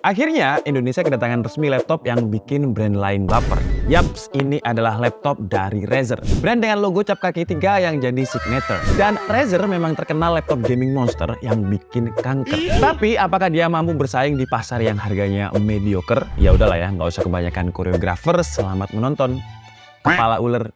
Akhirnya, Indonesia kedatangan resmi laptop yang bikin brand lain baper. Yaps, ini adalah laptop dari Razer. Brand dengan logo cap kaki 3 yang jadi signature. Dan Razer memang terkenal laptop gaming monster yang bikin kanker. Tapi, apakah dia mampu bersaing di pasar yang harganya mediocre? Ya udahlah ya, nggak usah kebanyakan koreografer. Selamat menonton. Kepala ular.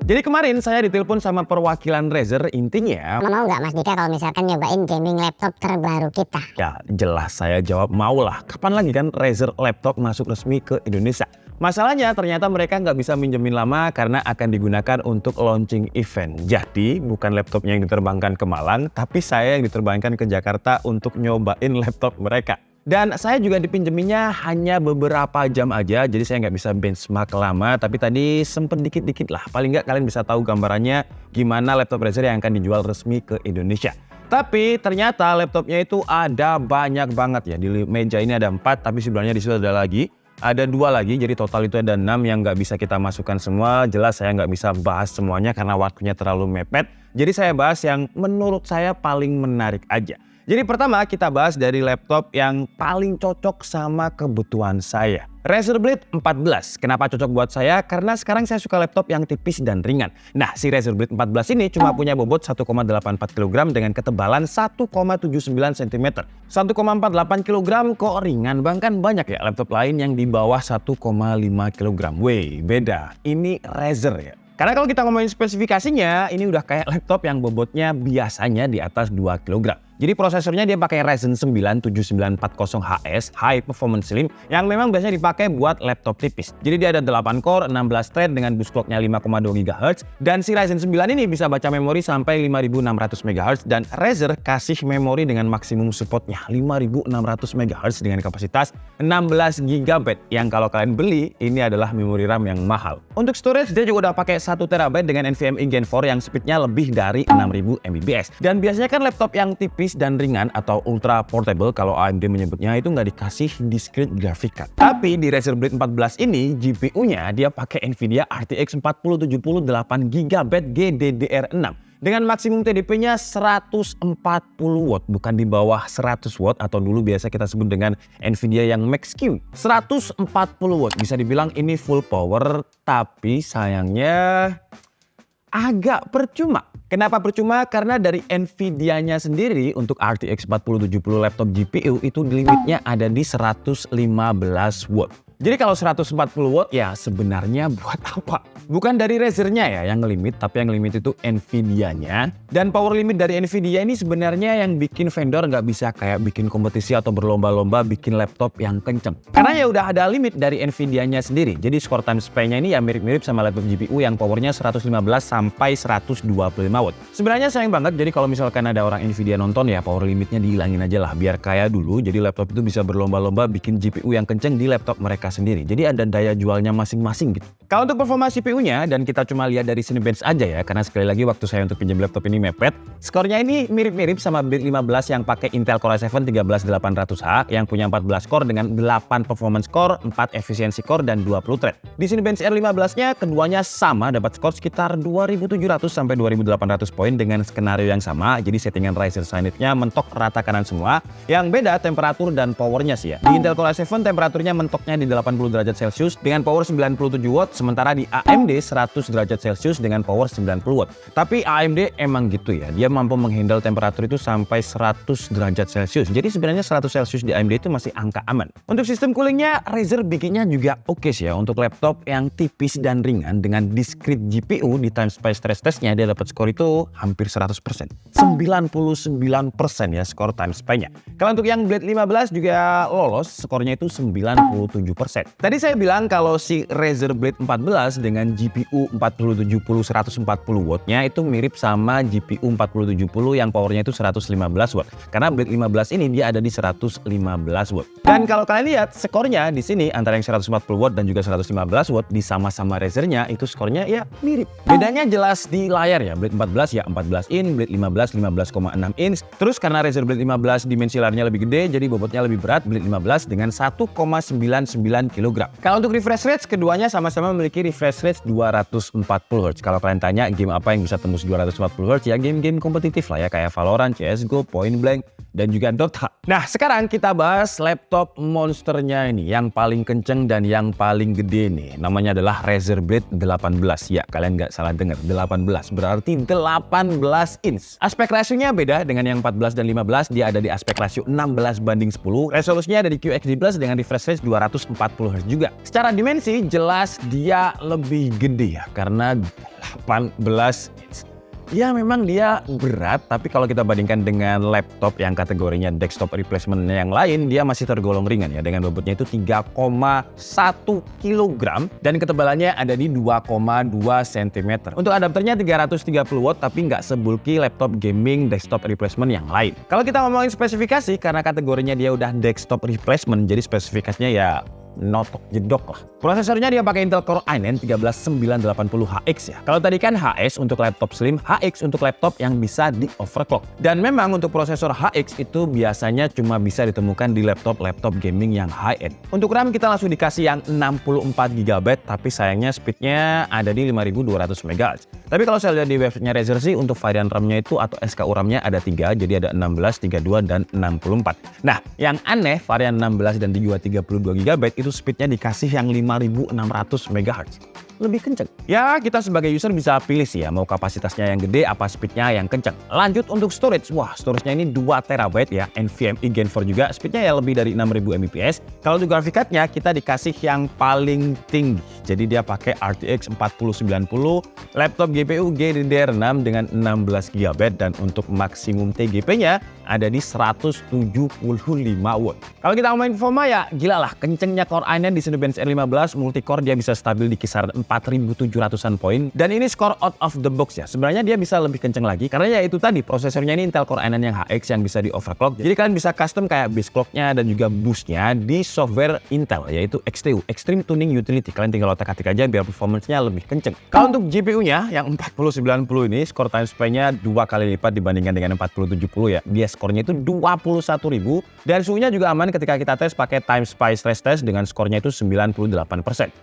Jadi kemarin saya ditelepon sama perwakilan Razer, intinya mau nggak Mas Dika kalau misalkan nyobain gaming laptop terbaru kita? Ya jelas saya jawab mau lah. Kapan lagi kan Razer laptop masuk resmi ke Indonesia? Masalahnya ternyata mereka nggak bisa minjemin lama karena akan digunakan untuk launching event. Jadi bukan laptopnya yang diterbangkan ke Malang, tapi saya yang diterbangkan ke Jakarta untuk nyobain laptop mereka. Dan saya juga dipinjeminya hanya beberapa jam aja, jadi saya nggak bisa benchmark lama. Tapi tadi sempet dikit-dikit lah, paling nggak kalian bisa tahu gambarannya gimana laptop Razer yang akan dijual resmi ke Indonesia. Tapi ternyata laptopnya itu ada banyak banget ya. Di meja ini ada 4, tapi sebelahnya di situ ada lagi. Ada 2 lagi, jadi total itu ada 6 yang nggak bisa kita masukkan semua. Jelas saya nggak bisa bahas semuanya karena waktunya terlalu mepet. Jadi saya bahas yang menurut saya paling menarik aja. Jadi pertama kita bahas dari laptop yang paling cocok sama kebutuhan saya. Razer Blade 14. Kenapa cocok buat saya? Karena sekarang saya suka laptop yang tipis dan ringan. Nah, si Razer Blade 14 ini cuma punya bobot 1,84 kg dengan ketebalan 1,79 cm. 1,48 kg kok ringan, bahkan banyak ya laptop lain yang di bawah 1,5 kg. Wey, beda. Ini Razer ya. Karena kalau kita ngomongin spesifikasinya, ini udah kayak laptop yang bobotnya biasanya di atas 2 kg. Jadi prosesornya dia pakai Ryzen 9 7940HS High Performance Slim yang memang biasanya dipakai buat laptop tipis. Jadi dia ada 8 core, 16 thread dengan bus clock-nya 5,2 GHz dan si Ryzen 9 ini bisa baca memori sampai 5600 MHz dan Razer kasih memori dengan maksimum supportnya 5600 MHz dengan kapasitas 16 GB yang kalau kalian beli ini adalah memori RAM yang mahal. Untuk storage dia juga udah pakai 1 TB dengan NVMe Gen 4 yang speednya lebih dari 6000 Mbps. Dan biasanya kan laptop yang tipis dan ringan atau ultra portable kalau AMD menyebutnya itu nggak dikasih discrete graphic card. Tapi di Razer Blade 14 ini GPU-nya dia pakai Nvidia RTX 4070 8GB GDDR6 dengan maksimum TDP-nya 140 watt, bukan di bawah 100 watt atau dulu biasa kita sebut dengan Nvidia yang Max-Q. 140 watt, bisa dibilang ini full power, tapi sayangnya agak percuma. Kenapa percuma? Karena dari Nvidia-nya sendiri untuk RTX 4070 laptop GPU itu limitnya ada di 115 watt. Jadi kalau 140 watt ya sebenarnya buat apa? Bukan dari Razer-nya ya yang ngelimit, tapi yang limit itu Nvidia-nya. Dan power limit dari Nvidia ini sebenarnya yang bikin vendor nggak bisa kayak bikin kompetisi atau berlomba-lomba bikin laptop yang kenceng. Karena ya udah ada limit dari Nvidia-nya sendiri. Jadi score time spy-nya ini ya mirip-mirip sama laptop GPU yang powernya 115 sampai 125 watt. Sebenarnya sayang banget, jadi kalau misalkan ada orang Nvidia nonton ya power limitnya dihilangin aja lah biar kayak dulu. Jadi laptop itu bisa berlomba-lomba bikin GPU yang kenceng di laptop mereka sendiri. Jadi ada daya jualnya masing-masing gitu. Kalau untuk performa CPU-nya dan kita cuma lihat dari Cinebench aja ya, karena sekali lagi waktu saya untuk pinjam laptop ini mepet. Skornya ini mirip-mirip sama Blade 15 yang pakai Intel Core i7 13800H yang punya 14 core dengan 8 performance core, 4 efisiensi core dan 20 thread. Di Cinebench R15-nya keduanya sama dapat skor sekitar 2700 sampai 2800 poin dengan skenario yang sama. Jadi settingan Ryzen Sanit-nya mentok rata kanan semua. Yang beda temperatur dan powernya sih ya. Di Intel Core i7 temperaturnya mentoknya di 80 derajat Celcius dengan power 97 watt, sementara di AMD 100 derajat Celcius dengan power 90 watt. Tapi AMD emang gitu ya, dia mampu menghandle temperatur itu sampai 100 derajat Celcius. Jadi sebenarnya 100 Celcius di AMD itu masih angka aman. Untuk sistem coolingnya, Razer bikinnya juga oke sih ya. Untuk laptop yang tipis dan ringan dengan discrete GPU di time spy stress testnya dia dapat skor itu hampir 100%. 99% ya skor time spy-nya. Kalau untuk yang Blade 15 juga lolos, skornya itu 97%. Tadi saya bilang kalau si Razer Blade 14 dengan GPU 4070 140 wattnya itu mirip sama GPU 4070 yang powernya itu 115 watt. Karena Blade 15 ini dia ada di 115 watt. Dan kalau kalian lihat skornya di sini antara yang 140 watt dan juga 115 watt di sama-sama Razer-nya itu skornya ya mirip. Bedanya jelas di layar ya. Blade 14 ya 14 in, Blade 15 15,6 inch. Terus karena Razer Blade 15 dimensi layarnya lebih gede jadi bobotnya lebih berat, Blade 15 dengan 1,99 kg. Kalau untuk refresh rate keduanya sama-sama memiliki refresh rate 240Hz. Kalau kalian tanya game apa yang bisa tembus 240Hz, ya game-game kompetitif lah ya, kayak Valorant, CSGO, Point Blank, dan juga Dota. Nah, sekarang kita bahas laptop monsternya ini, yang paling kenceng dan yang paling gede nih. Namanya adalah Razer Blade 18. Ya, kalian nggak salah dengar, 18. Berarti 18 inch. Aspek rasionya beda dengan yang 14 dan 15, dia ada di aspek rasio 16:10. Resolusinya ada di QHD+ dengan refresh rate 240Hz juga. Secara dimensi jelas dia lebih gede ya, karena 18 inch. Ya memang dia berat, tapi kalau kita bandingkan dengan laptop yang kategorinya desktop replacement yang lain, dia masih tergolong ringan ya, dengan bobotnya itu 3,1 kg dan ketebalannya ada di 2,2 cm. Untuk adapternya 330 watt, tapi nggak sebulky laptop gaming desktop replacement yang lain. Kalau kita ngomongin spesifikasi, karena kategorinya dia udah desktop replacement, jadi spesifikasinya ya notok jedok lah. Prosesornya dia pakai Intel Core i9 13980HX ya. Kalau tadi kan HS untuk laptop slim, HX untuk laptop yang bisa di overclock. Dan memang untuk prosesor HX itu biasanya cuma bisa ditemukan di laptop-laptop gaming yang high-end. Untuk RAM kita langsung dikasih yang 64GB, tapi sayangnya speednya ada di 5200 MHz. Tapi kalau saya lihat di websitenya Razer sih, untuk varian RAM-nya itu atau SKU RAM-nya ada 3, jadi ada 16, 32, dan 64. Nah, yang aneh varian 16 dan juga 32GB itu speednya dikasih yang 5600 MHz. Lebih kenceng. Ya, kita sebagai user bisa pilih sih ya, mau kapasitasnya yang gede apa speednya yang kenceng. Lanjut untuk storage. Wah, storage-nya ini 2TB ya, NVMe Gen 4 juga, speednya ya lebih dari 6000 Mbps. Kalau untuk graphic card-nya kita dikasih yang paling tinggi. Jadi dia pakai RTX 4090, laptop GPU GDDR6 dengan 16GB, dan untuk maksimum TGP-nya ada di 175 watt. Kalau kita ngomongin performa ya gila lah, kencengnya Core i9 di Cinebench R15 multicore dia bisa stabil di kisaran 4700-an poin, dan ini skor out of the box ya. Sebenarnya dia bisa lebih kenceng lagi karena ya itu tadi, prosesornya ini Intel Core i9 yang HX yang bisa di overclock. Jadi kalian bisa custom kayak base clock-nya dan juga boost-nya di software Intel, yaitu XTU, Extreme Tuning Utility. Kalian tinggal otak-atik aja biar performance-nya lebih kenceng. Kalau untuk GPU-nya yang 4090 ini, skor time spy-nya 2 kali lipat dibandingkan dengan 4070 ya. Dia skornya itu 21.000, dan suhunya juga aman ketika kita tes pakai time spy stress test dengan skornya itu 98%.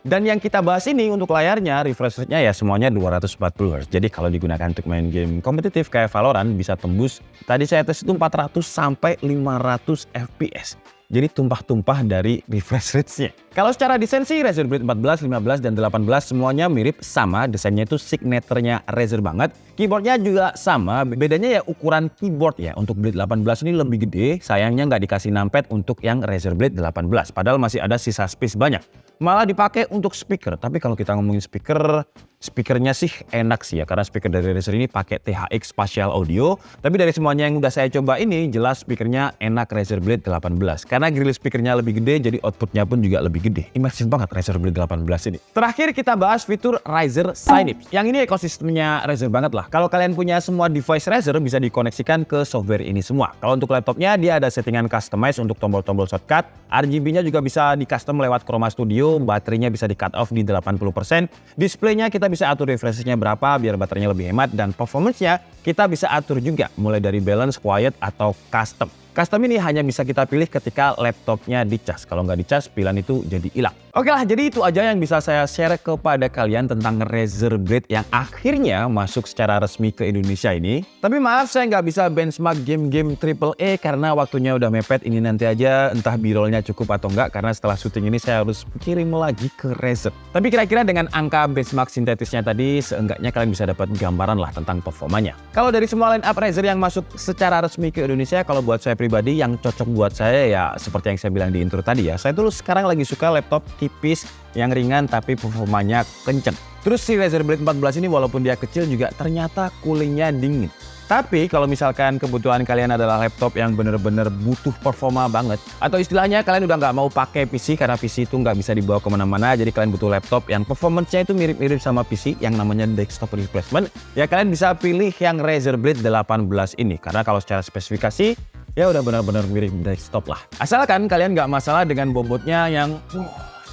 Dan yang kita bahas ini untuk layarnya, refresh rate-nya ya semuanya 240Hz. Jadi kalau digunakan untuk main game kompetitif kayak Valorant bisa tembus, tadi saya tes itu 400 sampai 500 FPS. Jadi tumpah-tumpah dari refresh rate-nya. Kalau secara desain sih Razer Blade 14, 15, dan 18 semuanya mirip sama. Desainnya itu signaturenya Razer banget. Keyboardnya juga sama. Bedanya ya ukuran keyboard ya. Untuk Blade 18 ini lebih gede. Sayangnya nggak dikasih numpad untuk yang Razer Blade 18. Padahal masih ada sisa space banyak. Malah dipakai untuk speaker. Tapi kalau kita ngomongin speakernya sih enak sih ya. Karena speaker dari Razer ini pakai THX Spatial Audio. Tapi dari semuanya yang udah saya coba ini, jelas speakernya enak Razer Blade 18. Karena grill speakernya lebih gede, jadi outputnya pun juga lebih gede. Imersif banget Razer Blade 18 ini. Terakhir kita bahas fitur Razer Synapse. Yang ini ekosistemnya Razer banget lah. Kalau kalian punya semua device Razer bisa dikoneksikan ke software ini semua. Kalau untuk laptopnya dia ada settingan customize untuk tombol-tombol shortcut. RGB-nya juga bisa di custom lewat Chroma Studio. Baterainya bisa di cut off di 80%. Displaynya kita bisa atur refresh-nya berapa biar baterainya lebih hemat, dan performance-nya kita bisa atur juga mulai dari balance, quiet, atau custom. Custom ini hanya bisa kita pilih ketika laptopnya dicas. Kalau nggak dicas, pilihan itu jadi hilang. Oke lah, jadi itu aja yang bisa saya share kepada kalian tentang Razer Blade yang akhirnya masuk secara resmi ke Indonesia ini. Tapi maaf, saya nggak bisa benchmark game-game AAA karena waktunya udah mepet. Ini nanti aja entah B-rollnya cukup atau enggak, karena setelah syuting ini saya harus kirim lagi ke Razer. Tapi kira-kira dengan angka benchmark sintetisnya tadi, seenggaknya kalian bisa dapat gambaran lah tentang performanya. Kalau dari semua line up Razer yang masuk secara resmi ke Indonesia, kalau buat saya pribadi yang cocok buat saya ya seperti yang saya bilang di intro tadi ya. Saya tuh sekarang lagi suka laptop tipis yang ringan tapi performanya kenceng. Terus si Razer Blade 14 ini walaupun dia kecil juga ternyata coolingnya dingin. Tapi kalau misalkan kebutuhan kalian adalah laptop yang bener-bener butuh performa banget, atau istilahnya kalian udah nggak mau pakai PC karena PC itu nggak bisa dibawa kemana-mana, jadi kalian butuh laptop yang performance-nya itu mirip-mirip sama PC yang namanya desktop replacement, ya kalian bisa pilih yang Razer Blade 18 ini. Karena kalau secara spesifikasi ya udah benar-benar mirip desktop lah. Asalkan kalian nggak masalah dengan bobotnya yang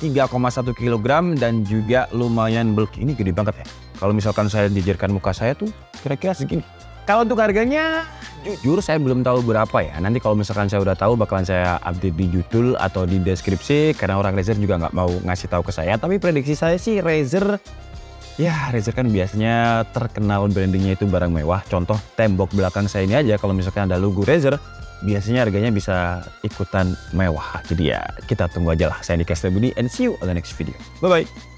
3,1 kg dan juga lumayan bulky. Ini gede banget ya. Kalau misalkan saya dijerkan muka saya tuh kira-kira segini. Kalau untuk harganya Jujur saya belum tahu berapa ya. Nanti kalau misalkan saya udah tahu bakalan saya update di judul atau di deskripsi. Karena orang Razer juga nggak mau ngasih tahu ke saya. Tapi prediksi saya sih Razer, ya Razer kan biasanya terkenal brandingnya itu barang mewah. Contoh tembok belakang saya ini aja kalau misalkan ada logo Razer, biasanya harganya bisa ikutan mewah. Jadi ya kita tunggu aja lah. Saya Nika Budi and see you on the next video. Bye-bye.